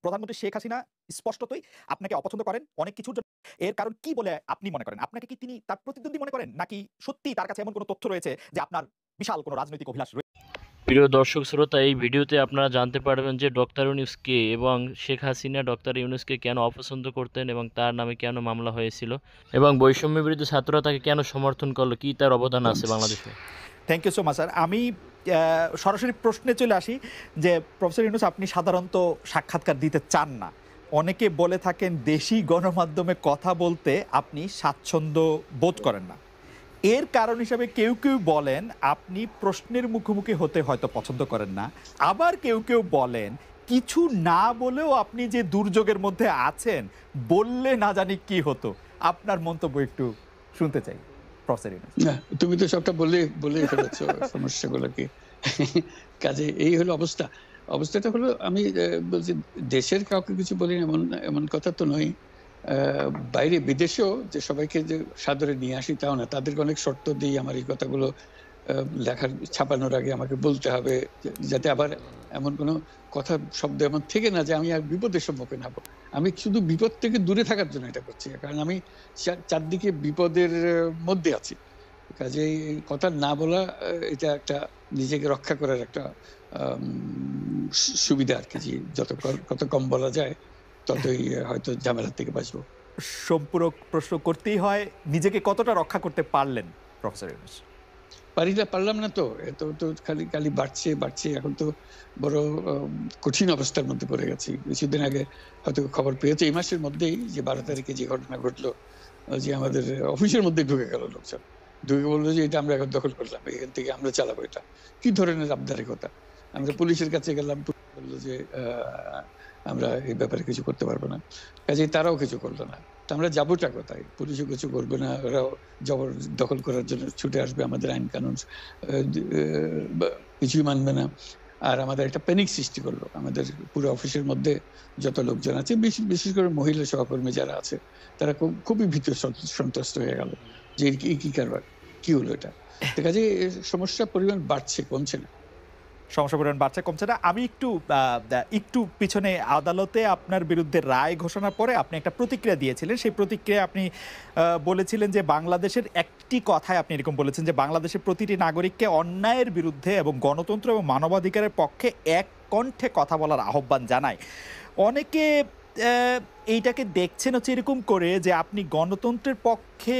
প্রধানমন্ত্রী শেখ হাসিনা স্পষ্টতই আপনাকে অপছন্দ করেন অনেক কিছুর জন্য। এর কারণ কি বলে আপনি মনে করেন? আপনাকে কি তিনি তার প্রতিদ্বন্দ্বী মনে করেন? নাকি সত্যিই তার কাছে এমন কোনো তথ্য রয়েছে যে আপনার বিশাল কোনো রাজনৈতিক অভিলাষ রয়েছে? প্রিয় দর্শক শ্রোতা, এই ভিডিওতে আপনারা জানতে পারবেন যে ডক্টর ইউনূস কে এবং শেখ হাসিনা ডক্টর ইউনূসকে কেন অপছন্দ করতেন এবং তার নামে কেন মামলা হয়েছিল এবং বৈষম্য বিরোধী ছাত্ররা তাকে কেন সমর্থন করলো, কি তার অবদান আছে বাংলাদেশে। Thank you so much sir. আমি সরাসরি প্রশ্নে চলে আসি যে প্রফেসর ইউনূস আপনি সাধারণত সাক্ষাৎকার দিতে চান না। অনেকে বলে থাকেন দেশি গণমাধ্যমে কথা বলতে আপনি স্বাচ্ছন্দ্য বোধ করেন না। এর কারণ হিসাবে কেউ কেউ বলেন আপনি প্রশ্নের মুখোমুখি হতে হয়তো পছন্দ করেন না। আবার কেউ কেউ বলেন কিছু না বলেও আপনি যে দুর্যোগের মধ্যে আছেন, বললে না জানি কি হতো। আপনার মন্তব্য একটু শুনতে চাই প্রফেসর ইউনূস। না, তুমি তো সবটা বলেই ফেলেছো সমস্যাগুলো কি। কাজে এই হলো অবস্থা। অবস্থাটা হলো আমি বলছি দেশের কাউকে কিছু বলি এমন এমন কথা তো নয়। বাইরে বিদেশেও যে সবাইকে যে সাদরে নিয়ে আসি তাও না, তাদেরকে অনেক শর্ত দিই আমার এই কথাগুলো লেখার ছাপানোর আগে আমাকে বলতে হবে, যাতে আবার এমন কোনো কথা শব্দ এমন থেকে না যে আমি আর বিপদের সম্মুখীন হব। আমি শুধু বিপদ থেকে দূরে থাকার জন্য এটা করছি, কারণ আমি চারদিকে বিপদের মধ্যে আছি। কাজেই কথা না বলা এটা একটা নিজেকে রক্ষা করার একটা সুবিধা আর কি, কত কম বলা যায় ততই হয়তো ঝামেলা থেকে বাঁচবো। সম্পূরক প্রশ্ন করতেই হয়, নিজেকে কতটা রক্ষা করতে পারলেন প্রফেসর ইউনূস? পারলাম না তো, এত তো খালি বাড়ছে। এখন তো বড় কঠিন অবস্থার মধ্যে পড়ে গেছি। কিছুদিন আগে হয়তো খবর পেয়েছে এই মাসের মধ্যেই যে 12 তারিখে যে ঘটনা ঘটলো, যে আমাদের অফিসের মধ্যে ঢুকে গেল লোকজন, ঢুকে বললো যে এটা আমরা এখন দখল করলাম, এখান থেকে আমরা চালাবো। এটা কি ধরনের আবদারিকতা! আমরা পুলিশের কাছে গেলাম, বললো যে আমরা এই ব্যাপারে কিছু করতে পারবো না। কাজেই তারাও কিছু করলো না। আমরা যাবোটা কোথায়? পুলিশও কিছু করবে না, ওরাও দখল করার জন্য ছুটে আসবে, আমাদের আইন কানুন কিছুই মানবে না। আর আমাদের একটা প্যানিক সৃষ্টি করলো আমাদের পুরো অফিসের মধ্যে। যত লোকজন আছে, বিশেষ করে মহিলা সহকর্মী যারা আছে, তারা খুবই ভীত সন্ত্রস্ত হয়ে গেল যে কি কারবার, কি হলো এটা। কাজে সমস্যার পরিমাণ বাড়ছে, কমছে না। সমস্যা পরিমাণ বাড়ছে, কমছে না। আমি একটু পিছনে আদালতে আপনার বিরুদ্ধে রায় ঘোষণার পরে আপনি একটা প্রতিক্রিয়া দিয়েছিলেন। সেই প্রতিক্রিয়ায় আপনি বলেছিলেন যে বাংলাদেশের একটি কথায় আপনি এরকম বলেছেন যে বাংলাদেশের প্রতিটি নাগরিককে অন্যায়ের বিরুদ্ধে এবং গণতন্ত্র এবং মানবাধিকারের পক্ষে এক কণ্ঠে কথা বলার আহ্বান জানায়। অনেকে এইটাকে দেখছেন হচ্ছে এরকম করে যে আপনি গণতন্ত্রের পক্ষে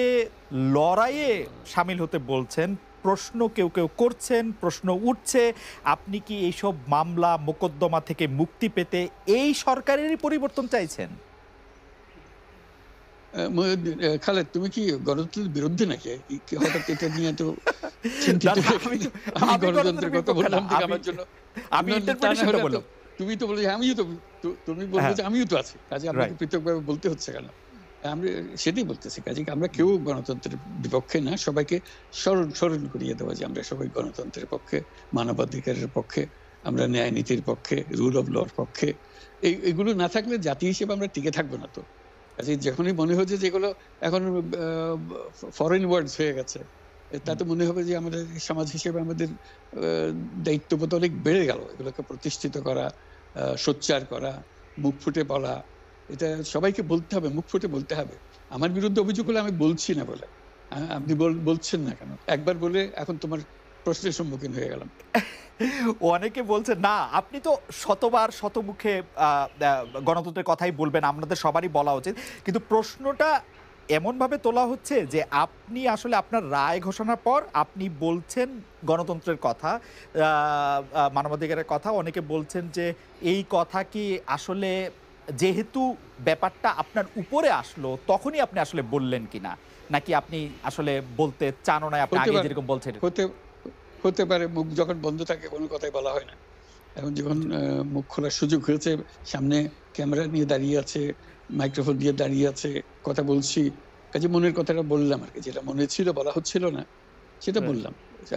লড়াইয়ে সামিল হতে বলছেন। প্রশ্ন কেউ করছেন, প্রশ্ন উঠছে, আপনি কি এইসব মামলা মোকদ্দমা থেকে মুক্তি পেতে এই সরকারেরই পরিবর্তন চাইছেন? খালেদ, তুমি কি গণতন্ত্রের বিরুদ্ধে নাকি? হঠাৎ এটা নিয়ে তো চিন্তিত? আমি গণতন্ত্রের কথা বললাম আমার জন্য, তুমি তো বলে আমিও তো, তুমি বলবে যে আমিও তো আছি, কাজে আপনাকে পৃথকভাবে বলতে হচ্ছে কেন? আমরা সেটাই বলতেছি। কাজে আমরা কেউ গণতন্ত্রের বিপক্ষে না, সবাইকে স্মরণ করিয়ে দেওয়া যে আমরা সবাই গণতন্ত্রের পক্ষে, মানবাধিকারের পক্ষে, আমরা ন্যায় নীতির পক্ষে, রুল অফ লর পক্ষে। এইগুলো না থাকলে জাতি হিসেবে আমরা টিকে থাকবো না তো। কাজে যখনই মনে হচ্ছে যেগুলো এখন ফরেন ওয়ার্ডস হয়ে গেছে, তাতে মনে হবে যে আমাদের সমাজ হিসেবে আমাদের দায়িত্ববোধ অনেক বেড়ে গেল। এগুলোকে প্রতিষ্ঠিত করা, সোচ্চার করা, মুখ ফুটে বলা, এটা সবাইকে বলতে হবে, মুখ ফুটে বলতে হবে। আমার বিরুদ্ধে অভিযোগ হলে আমি বলছি না বলে, আপনি বলছেন না কেন? একবার বলে এখন তোমার প্রশ্নের সম্মুখীন হয়ে গেলাম। অনেকে বলছেন না, আপনি তো শতবার শতমুখে গণতন্ত্রের কথাই বলবেন, আপনাদের সবারই বলা উচিত। কিন্তু প্রশ্নটা এমনভাবে তোলা হচ্ছে যে আপনি আসলে আপনার রায় ঘোষণার পর আপনি বলছেন গণতন্ত্রের কথা, মানবাধিকারের কথা। অনেকে বলছেন যে এই কথা কি আসলে যেহেতু ব্যাপারটা আপনার উপরে আসলো তখনই আপনি আসলে বললেন কিনা, নাকি আপনি আসলে বলতে চানও না, আপনি আগে যেরকম বলছেন? হতে পারে, মুখ যখন বন্ধ থাকে কোনো কথাই বলা হয় না। এখন যখন মুখ খোলার সুযোগ হয়েছে, সামনে ক্যামেরা নিয়ে দাঁড়িয়ে আছে, মাইক্রোফোন দিয়ে দাঁড়িয়ে আছে, কথা বলছি, কাজে মনের কথাটা বললাম আর কি। যেটা মনে ছিল বলা হচ্ছিল না সেটা বললাম।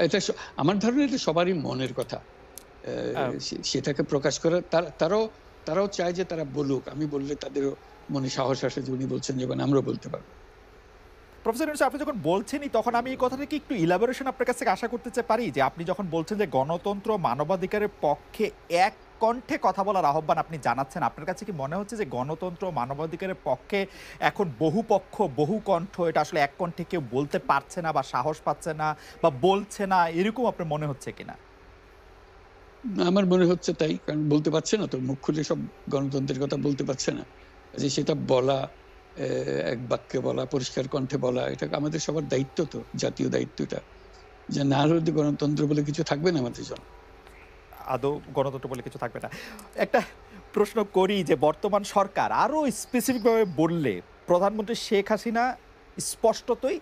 এটা আমার ধারণা এটা সবারই মনের কথা, সেটাকে প্রকাশ করা। তারাও চায় যে তারা বলুক, আমি বললে তাদেরও মনে সাহস আসে যে উনি বলছেন, যখন আমরাও বলতে পারবো। প্রফেসর ইউনূস আপনি যখন বলছেনই তখন আমি এই কথাটা কি একটু ইলাবোরেশন আপনার কাছ থেকে আশা করতে পারি, যে আপনি যখন বলছেন যে গণতন্ত্র মানবাধিকারের পক্ষে এক কণ্ঠে কথা বলার আহ্বান আপনি জানাচ্ছেন, আপনার কাছে কি মনে হচ্ছে যে গণতন্ত্র মানবাধিকারের পক্ষে এখন বহু পক্ষ বহু কণ্ঠ, এটা আসলে এক কণ্ঠে কেউ বলতে পারছে না বা সাহস পাচ্ছে না বা বলছে না, এরকম আপনার মনে হচ্ছে কিনা? আমার মনে হচ্ছে তাই, কারণ বলতে পারছে না তো, মুখ খুলে সব গণতন্ত্রের কথা বলতে পারছে না, যে সেটা বলা, এক বাক্যে বলা, পরিষ্কার কণ্ঠে বলা, এটা আমাদের সবার দায়িত্ব, তো জাতীয় দায়িত্বটা, যে না হলে গণতন্ত্র বলে কিছু থাকবে না আমাদের জন্য, আদৌ গণতন্ত্র বলে কিছু থাকবে না। একটা প্রশ্ন করি যে বর্তমান সরকার আরও স্পেসিফিকভাবে বললে প্রধানমন্ত্রী শেখ হাসিনা স্পষ্টতই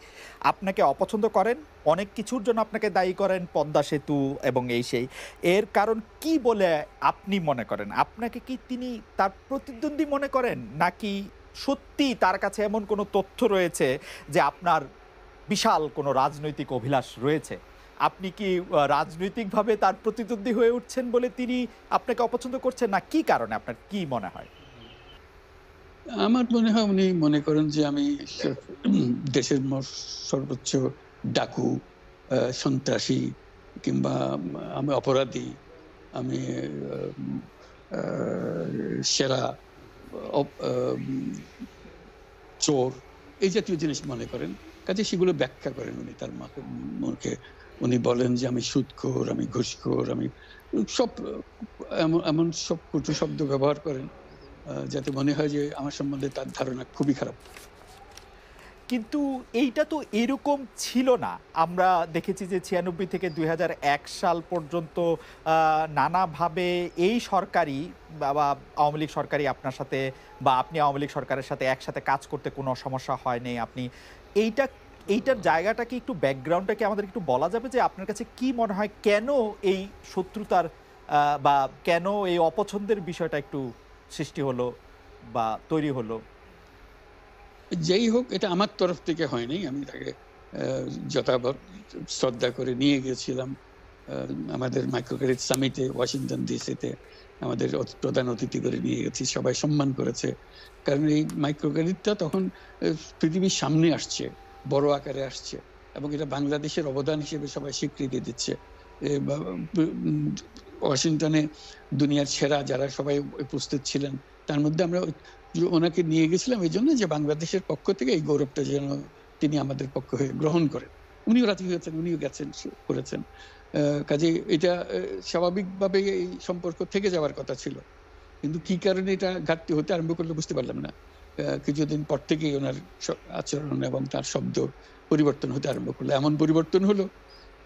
আপনাকে অপছন্দ করেন, অনেক কিছুর জন্য আপনাকে দায়ী করেন, পদ্মা সেতু এবং এই সেই, এর কারণ কি বলে আপনি মনে করেন? আপনাকে কি তিনি তার প্রতিদ্বন্দ্বী মনে করেন, নাকি সত্যি তার কাছে এমন কোনো তথ্য রয়েছে যে আপনার বিশাল কোনো রাজনৈতিক অভিলাষ রয়েছে, আপনি কি রাজনৈতিকভাবে তার প্রতিদ্বন্দ্বী হয়ে উঠছেন বলে তিনি আপনাকে অপছন্দ করছেন, না কি কারণে, আপনার কি মনে হয়? আমার মনে হয় উনি মনে করেন যে আমি দেশের সর্বোচ্চ ডাকু, সন্ত্রাসী, কিংবা আমি অপরাধী, আমি সেরা চোর, এই জাতীয় জিনিস মনে করেন। কাজে সেগুলো ব্যাখ্যা করেন উনি তার মুখে। উনি বলেন যে আমি সুদখোর, আমি ঘুষখোর, আমি সব এমন সব কটু শব্দ ব্যবহার করেন, যাতে মনে হয় যে আমার সম্বন্ধে তার ধারণা খুবই খারাপ। কিন্তু এইটা তো এরকম ছিল না। আমরা দেখেছি যে ৯৬ থেকে ২০০১ সাল পর্যন্ত নানাভাবে এই সরকারই বা আওয়ামী লীগ সরকারই আপনার সাথে, বা আপনি আওয়ামী লীগ সরকারের সাথে একসাথে কাজ করতে কোনো সমস্যা হয়নি। আপনি এইটার জায়গাটা কি একটু, ব্যাকগ্রাউন্ডটা কি আমাদের একটু বলা যাবে, যে আপনার কাছে কি মনে হয় কেন এই শত্রুতার বা কেন এই অপছন্দের বিষয়টা একটু সৃষ্টি হলো বা তৈরি হলো? যেই হোক, এটা আমার তরফ থেকে হয়নি। আমি তাকে যথাবৎ শ্রদ্ধা করে নিয়ে গিয়েছিলাম আমাদের মাইক্রো ক্রেডিট সামিটে ওয়াশিংটন ডিসিতে। আমাদের প্রধান অতিথি করে নিয়ে গেছি, সবাই সম্মান করেছে। কারণ এই মাইক্রো ক্রেডিটটা তখন পৃথিবীর সামনে আসছে, বড় আকারে আসছে, এবং এটা বাংলাদেশের অবদান হিসেবে সবাই স্বীকৃতি দিচ্ছে। ওয়াশিংটনে দুনিয়ার সেরা যারা সবাই উপস্থিত ছিলেন, তার মধ্যে আমরা ওনাকে নিয়ে গেছিলাম এই জন্য যে বাংলাদেশের পক্ষ থেকে এই গৌরবটা যেন তিনি আমাদের পক্ষ হয়ে গ্রহণ করেন। উনিও রাজি হয়েছেন, উনিও গেছেন, করেছেন। কাজে এটা স্বাভাবিকভাবে এই সম্পর্ক থেকে যাওয়ার কথা ছিল, কিন্তু কি কারণে এটা ঘাটতি হতে আরম্ভ করলো বুঝতে পারলাম না। কিছুদিন পর থেকেই ওনার আচরণ এবং তার শব্দ পরিবর্তন হতে আরম্ভ করলো। এমন পরিবর্তন হলো,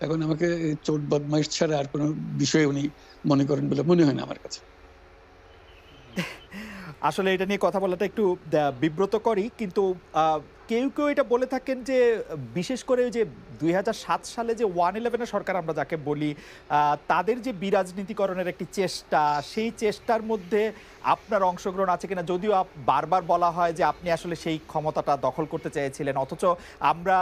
এখন আমাকে চোট বদমাইশ ছাড়া আর কোনো বিষয়ে উনি মনে করেন বলে মনে হয় না আমার কাছে। আসলে এটা নিয়ে কথা বলাটা একটু বিব্রতকরই, কিন্তু কেউ কেউ এটা বলে থাকেন যে বিশেষ করে ওই যে ২০০৭ সালে যে 111 সরকার আমরা যাকে বলি, তাদের যে বিরাজনীতিকরণের একটি চেষ্টা, সেই চেষ্টার মধ্যে আপনার অংশগ্রহণ আছে কিনা? যদিও বারবার বলা হয় যে আপনি আসলে সেই ক্ষমতাটা দখল করতে চেয়েছিলেন, অথচ আমরা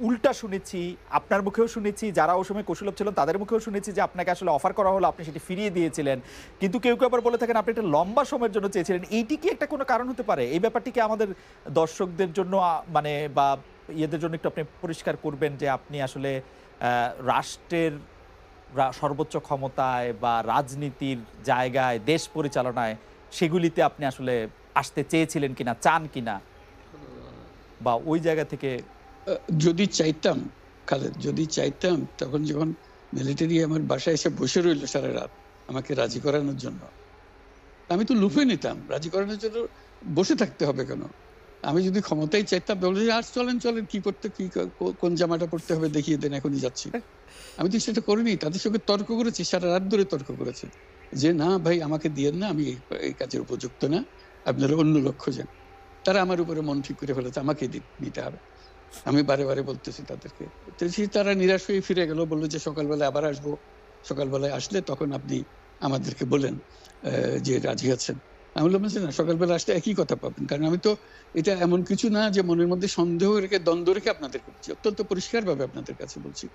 উল্টা শুনেছি, আপনার মুখেও শুনেছি, যারা ওই সময় কুশলভ ছিলেন তাদের মুখেও শুনেছি যে আপনাকে আসলে অফার করা হলো, আপনি সেটি ফিরিয়ে দিয়েছিলেন। কিন্তু কেউ কেউ আবার বলে থাকেন আপনি একটা লম্বা সময়ের জন্য চেয়েছিলেন। এইটি কি একটা কোনো কারণ হতে পারে? এই ব্যাপারটি কি আমাদের দর্শকদের জন্য মানে বা ইয়েদের জন্য একটু আপনি পরিষ্কার করবেন, যে আপনি আসলে রাষ্ট্রের সর্বোচ্চ ক্ষমতায় বা রাজনীতির জায়গায়, দেশ পরিচালনায়, সেগুলিতে আপনি আসলে আসতে চেয়েছিলেন কিনা, চান কিনা, বা ওই জায়গা থেকে? যদি চাইতাম খালেদ, যদি চাইতাম, তখন যখন মিলিটারি আমার বাসায় এসে বসে রইল সারা রাত আমাকে রাজি করানোর জন্য, আমি তো লুফে নিতাম। রাজি করানোর জন্য বসে থাকতে হবে কেন? আমি যদি ক্ষমতাই চাইতাম, বলে আর চলেন চলেন, কি করতে, কি কোন জামাটা পড়তে হবে দেখিয়ে দেন, এখনই যাচ্ছি। আমি তো সেটা করিনি। তাদের সঙ্গে তর্ক করেছি, সারা রাত ধরে তর্ক করেছে যে না ভাই, আমাকে দিয়েন না, আমি এই কাজের উপযুক্ত না, আপনারা অন্য লক্ষ্য যান। তারা আমার উপরে মন ঠিক করে ফেলেছে, আমাকে নিতে হবে। আমি বারে বারে বলতেছি তাদেরকে, তারা নিরাশ হয়ে ফিরে গেল, বললো যে সকালবেলায় আবার আসবো, সকালবেলায় আসলে তখন আপনি আমাদেরকে বলেন যে রাজি আছেন। আমি বললাম যে না, সকালবেলা আসলে একই কথা পাবেন, কারণ আমি তো এটা এমন কিছু না যে মনের মধ্যে সন্দেহ রেখে, দ্বন্দ্ব রেখে আপনাদের বলছি, অত্যন্ত পরিষ্কারভাবে আপনাদের কাছে বলছি।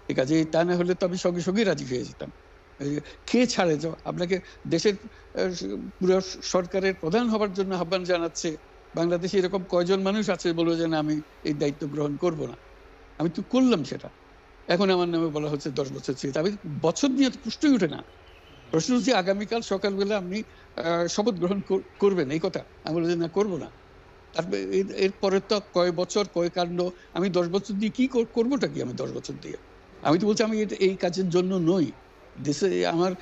ঠিক আছে, তা না হলে তো আমি সঙ্গে সঙ্গে রাজি হয়ে যেতাম। কে ছাড়ে আপনাকে দেশের পুরো সরকারের প্রধান হবার জন্য আহ্বান জানাচ্ছে, বাংলাদেশে এরকম কয়জন মানুষ আছে বলবো যে না আমি এই দায়িত্ব গ্রহণ করব না, আমি তো করলাম সেটা। এখন আমার নামে বলা হচ্ছে 10 বছর ছিল, আমি বছর নিয়ে তো প্রশ্নই ওঠে না। প্রশ্ন হচ্ছে আগামীকাল সকালবেলা আপনি শপথ গ্রহণ করবেন এই কথা, আমি বললাম যে না করবো না। তারপরে এরপরে তো কয় বছর কয় কাণ্ড, আমি 10 বছর দিয়ে কি করবোটা কি, আমি 10 বছর দিয়ে আমি তো বলছি আমি এই কাজের জন্য নই। দেশে আমার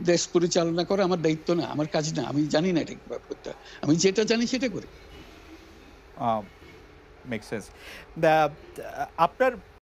দেশ পরিচালনা করা আমার দায়িত্ব না, আমার কাজ না, আমি জানি না এটা কিভাবে করতে হয়, আমি যেটা জানি সেটা করি। Make sense. আপনার